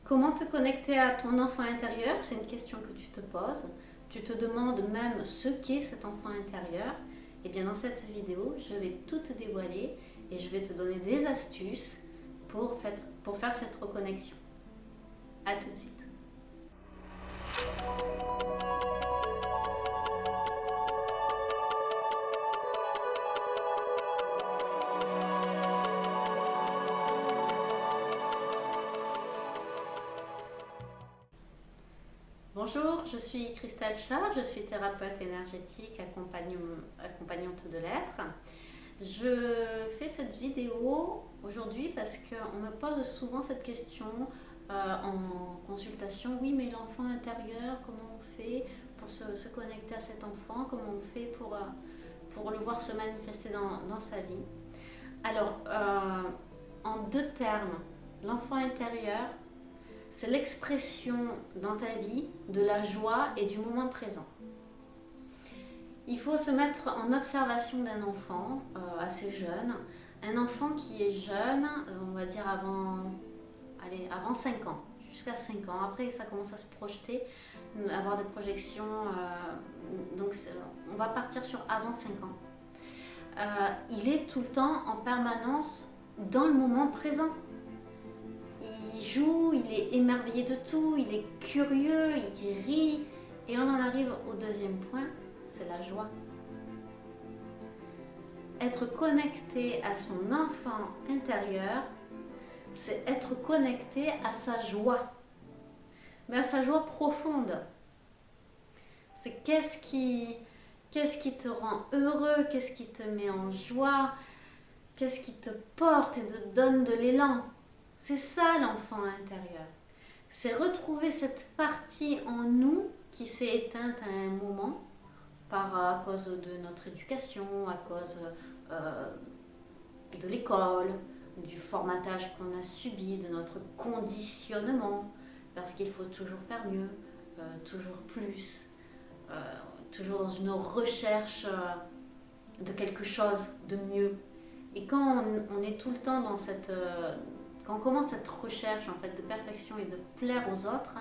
Comment te connecter à ton enfant intérieur? C'est une question que tu te poses. Tu te demandes même ce qu'est cet enfant intérieur. Et bien dans cette vidéo, je vais tout te dévoiler et je vais te donner des astuces pour faire cette reconnexion. A tout de suite. Bonjour, je suis Christelle Char, je suis thérapeute énergétique accompagnante de l'être. Je fais cette vidéo aujourd'hui parce qu'on me pose souvent cette question en consultation. Oui, mais l'enfant intérieur, comment on fait pour se connecter à cet enfant? Comment on fait pour le voir se manifester dans sa vie? Alors, en deux termes, l'enfant intérieur, c'est l'expression dans ta vie de la joie et du moment présent. Il faut se mettre en observation d'un enfant assez jeune. Un enfant qui est jeune, on va dire avant 5 ans, jusqu'à 5 ans. Après, ça commence à se projeter, avoir des projections. Donc, on va partir sur avant 5 ans. Il est tout le temps en permanence dans le moment présent. Il joue, il est émerveillé de tout, il est curieux, il rit. Et on en arrive au deuxième point, c'est la joie. Être connecté à son enfant intérieur, c'est être connecté à sa joie. Mais à sa joie profonde. C'est qu'est-ce qui te rend heureux, qu'est-ce qui te met en joie, qu'est-ce qui te porte et te donne de l'élan. C'est ça l'enfant intérieur. C'est retrouver cette partie en nous qui s'est éteinte à un moment à cause de notre éducation, à cause de l'école, du formatage qu'on a subi, de notre conditionnement, parce qu'il faut toujours faire mieux, toujours plus, toujours dans une recherche de quelque chose de mieux. Et quand on est tout le temps dans cette... quand on commence cette recherche en fait de perfection et de plaire aux autres,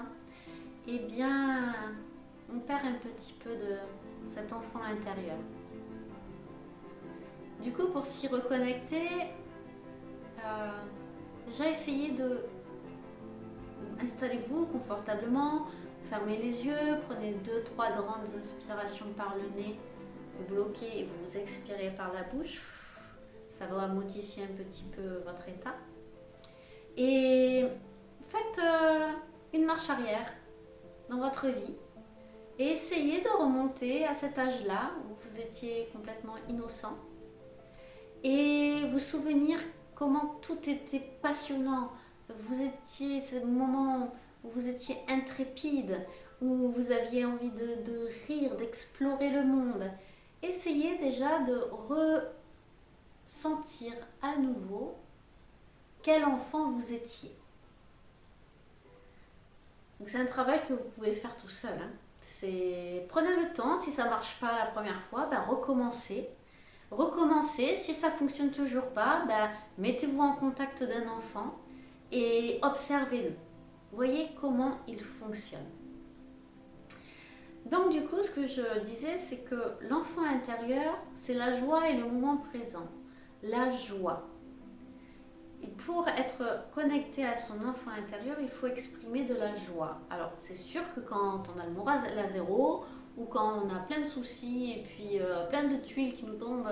eh bien, on perd un petit peu de cet enfant intérieur. Du coup, pour s'y reconnecter, déjà essayez de... Installez-vous confortablement, fermez les yeux, prenez 2-3 grandes inspirations par le nez, vous bloquez et vous expirez par la bouche. Ça va modifier un petit peu votre état. Et faites une marche arrière dans votre vie et essayez de remonter à cet âge-là où vous étiez complètement innocent et vous souvenir comment tout était passionnant. Vous étiez ce moment où vous étiez intrépide, où vous aviez envie de rire, d'explorer le monde. Essayez déjà de ressentir à nouveau quel enfant vous étiez. Donc c'est un travail que vous pouvez faire tout seul. Prenez le temps, si ça ne marche pas la première fois, recommencez. Recommencez, si ça ne fonctionne toujours pas, mettez-vous en contact d'un enfant et observez-le. Voyez comment il fonctionne. Donc du coup, ce que je disais, c'est que l'enfant intérieur, c'est la joie et le moment présent. La joie. Et pour être connecté à son enfant intérieur, il faut exprimer de la joie. Alors, c'est sûr que quand on a le moral à zéro, ou quand on a plein de soucis, et puis plein de tuiles qui nous tombent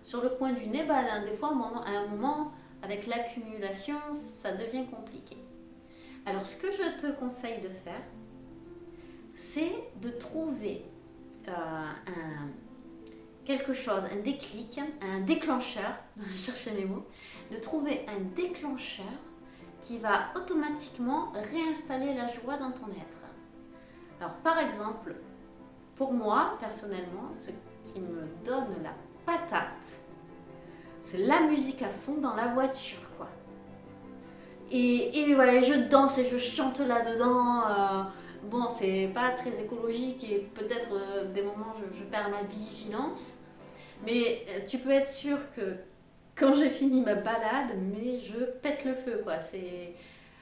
sur le coin du nez, des fois, à un moment, avec l'accumulation, ça devient compliqué. Alors, ce que je te conseille de faire, c'est de trouver quelque chose, un déclic, un déclencheur, je cherchais mes mots, de trouver un déclencheur qui va automatiquement réinstaller la joie dans ton être. Alors par exemple, pour moi personnellement, ce qui me donne la patate, c'est la musique à fond dans la voiture, quoi. Et voilà, je danse et je chante là-dedans. Bon, c'est pas très écologique et peut-être des moments je perds ma vigilance. Mais tu peux être sûr que quand j'ai fini ma balade, mais je pète le feu, quoi.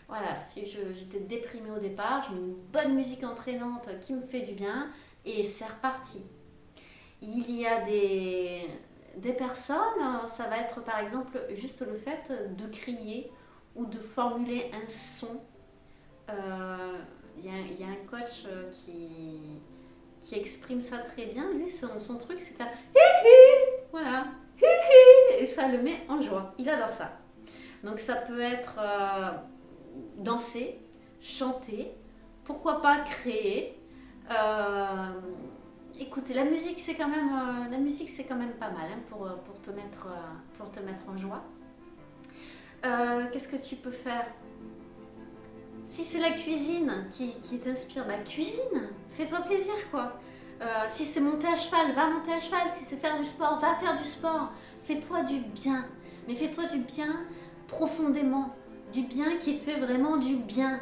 Voilà, si j'étais déprimée au départ, je mets une bonne musique entraînante qui me fait du bien et c'est reparti. Il y a des personnes, ça va être par exemple juste le fait de crier ou de formuler un son. Il y a un coach qui exprime ça très bien. Lui, son truc, c'est faire hi hi, voilà, hi hi, et ça le met en joie. Il adore ça. Donc ça peut être danser, chanter, pourquoi pas créer. Euh, Écoutez, la musique c'est quand même pas mal hein, pour te mettre en joie. Qu'est-ce que tu peux faire? Si c'est la cuisine qui t'inspire, bah cuisine, fais-toi plaisir quoi. Si c'est monter à cheval, va monter à cheval. Si c'est faire du sport, va faire du sport. Fais-toi du bien. Mais fais-toi du bien profondément. Du bien qui te fait vraiment du bien.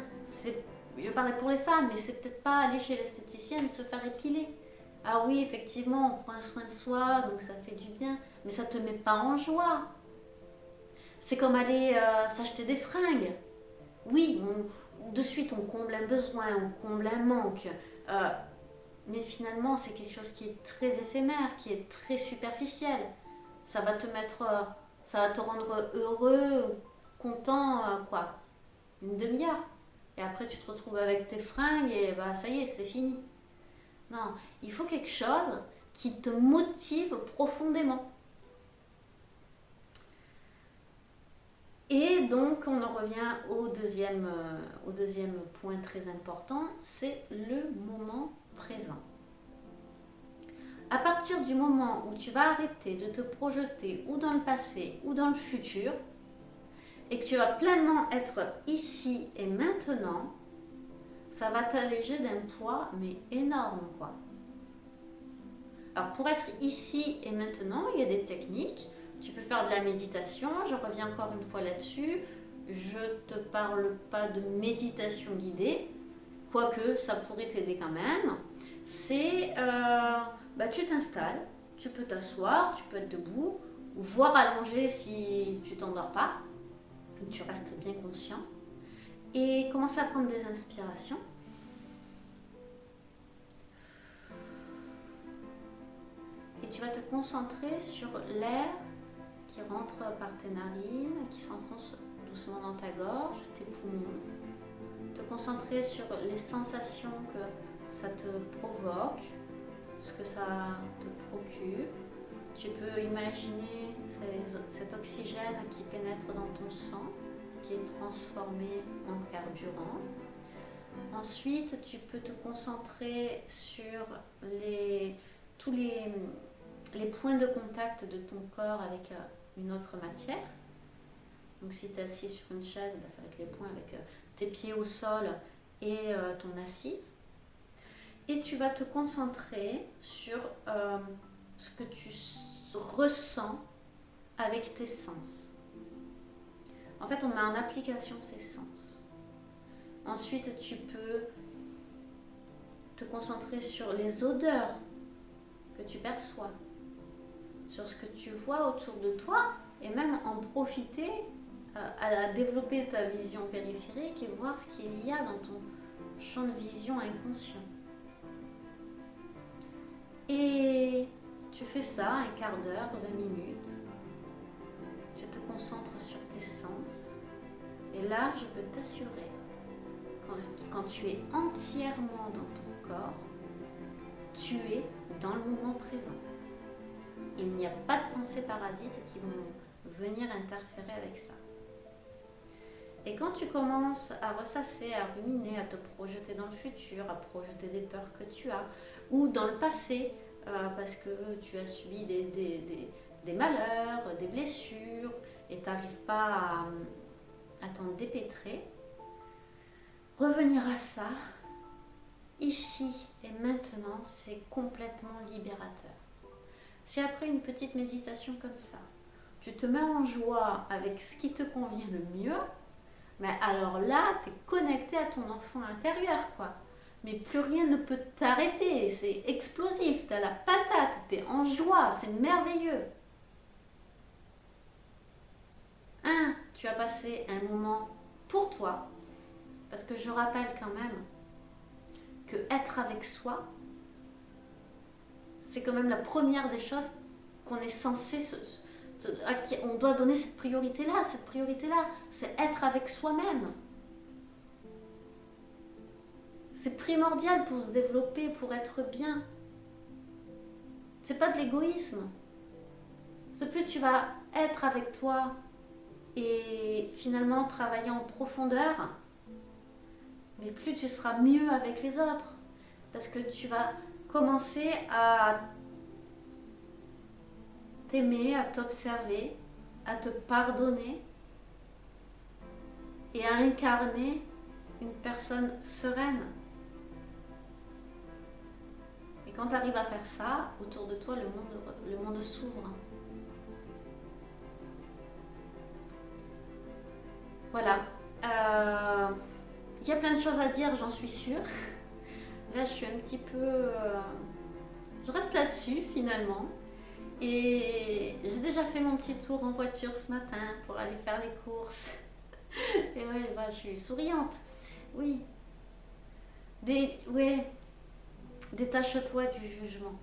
Je parlais pour les femmes, mais c'est peut-être pas aller chez l'esthéticienne se faire épiler. Ah oui, effectivement, on prend soin de soi, donc ça fait du bien. Mais ça te met pas en joie. C'est comme aller s'acheter des fringues. Oui, de suite on comble un besoin, on comble un manque. Euh, mais finalement, c'est quelque chose qui est très éphémère, qui est très superficiel. Ça va te mettre, ça va te rendre heureux, content, quoi, une demi-heure. Et après, tu te retrouves avec tes fringues et bah ça y est, c'est fini. Non, il faut quelque chose qui te motive profondément. Et donc, on en revient au deuxième point très important, c'est le moment présent. À partir du moment où tu vas arrêter de te projeter ou dans le passé ou dans le futur, et que tu vas pleinement être ici et maintenant, ça va t'alléger d'un poids mais énorme quoi. Alors pour être ici et maintenant, il y a des techniques. Tu peux faire de la méditation, je reviens encore une fois là-dessus. Je ne te parle pas de méditation guidée, quoique ça pourrait t'aider quand même. C'est, tu t'installes, tu peux t'asseoir, tu peux être debout, voire allongé si tu t'endors pas, tu restes bien conscient. Et commence à prendre des inspirations. Et tu vas te concentrer sur l'air qui rentre par tes narines, qui s'enfonce doucement dans ta gorge, tes poumons. Te concentrer sur les sensations que ça te provoque, ce que ça te procure. Tu peux imaginer cet oxygène qui pénètre dans ton sang, qui est transformé en carburant. Ensuite, tu peux te concentrer sur tous les points de contact de ton corps avec une autre matière. Donc si tu es assis sur une chaise, ça va être les points avec tes pieds au sol et ton assise. Et tu vas te concentrer sur ce que tu ressens avec tes sens. En fait, on met en application ces sens. Ensuite, tu peux te concentrer sur les odeurs que tu perçois, sur ce que tu vois autour de toi et même en profiter à développer ta vision périphérique et voir ce qu'il y a dans ton champ de vision inconscient. Et tu fais ça un quart d'heure, 20 minutes. Tu te concentres sur tes sens. Et là, je peux t'assurer, quand tu es entièrement dans ton corps, tu es dans le moment présent. Il n'y a pas de pensées parasites qui vont venir interférer avec ça. Et quand tu commences à ressasser, à ruminer, à te projeter dans le futur, à projeter des peurs que tu as, ou dans le passé, parce que tu as subi des malheurs, des blessures, et tu n'arrives pas à t'en dépêtrer, revenir à ça, ici et maintenant, c'est complètement libérateur. Si après une petite méditation comme ça, tu te mets en joie avec ce qui te convient le mieux, mais alors là, tu es connecté à ton enfant intérieur, quoi. Mais plus rien ne peut t'arrêter, c'est explosif, tu as la patate, tu es en joie, c'est merveilleux. Tu as passé un moment pour toi, Parce que je rappelle quand même que être avec soi, c'est quand même la première des choses qu'on est censé, à qui on doit donner cette priorité-là. Cette priorité-là, c'est être avec soi-même. C'est primordial pour se développer, pour être bien. C'est pas de l'égoïsme. C'est plus tu vas être avec toi et finalement travailler en profondeur, mais plus tu seras mieux avec les autres. Parce que tu vas commencer à t'aimer, à t'observer, à te pardonner et à incarner une personne sereine. Et quand tu arrives à faire ça, autour de toi, le monde s'ouvre. Voilà. Il y a plein de choses à dire, j'en suis sûre. Là, je suis un petit peu... je reste là-dessus, finalement. Et j'ai déjà fait mon petit tour en voiture ce matin pour aller faire les courses. Et ouais, bah, je suis souriante. Oui. Détache-toi du jugement.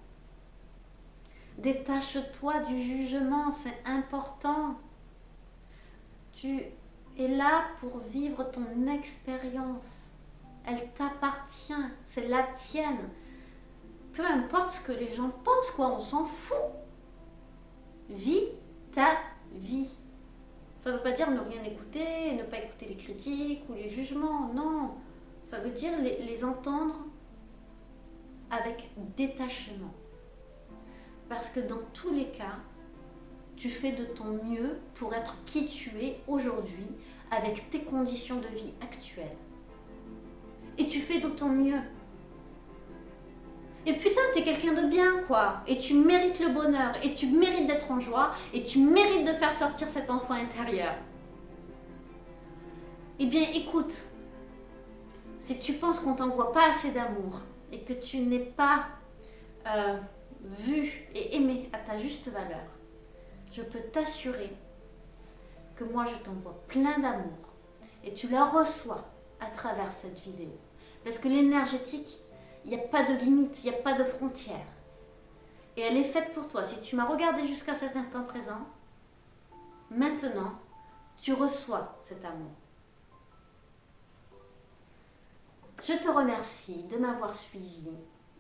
Détache-toi du jugement, c'est important. Tu es là pour vivre ton expérience. Elle t'appartient, c'est la tienne. Peu importe ce que les gens pensent, quoi, on s'en fout. Vis ta vie. Ça ne veut pas dire ne rien écouter, ne pas écouter les critiques ou les jugements, non. Ça veut dire les entendre avec détachement. Parce que dans tous les cas, tu fais de ton mieux pour être qui tu es aujourd'hui avec tes conditions de vie actuelles. Et tu fais de ton mieux. Et putain, t'es quelqu'un de bien, quoi. Et tu mérites le bonheur. Et tu mérites d'être en joie. Et tu mérites de faire sortir cet enfant intérieur. Eh bien, écoute. Si tu penses qu'on t'envoie pas assez d'amour et que tu n'es pas vu et aimé à ta juste valeur, je peux t'assurer que moi, je t'envoie plein d'amour. Et tu la reçois à travers cette vidéo. Parce que l'énergétique, il n'y a pas de limite, il n'y a pas de frontière. Et elle est faite pour toi. Si tu m'as regardé jusqu'à cet instant présent, maintenant, tu reçois cet amour. Je te remercie de m'avoir suivi.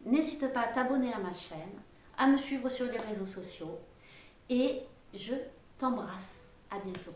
N'hésite pas à t'abonner à ma chaîne, à me suivre sur les réseaux sociaux. Et je t'embrasse. À bientôt.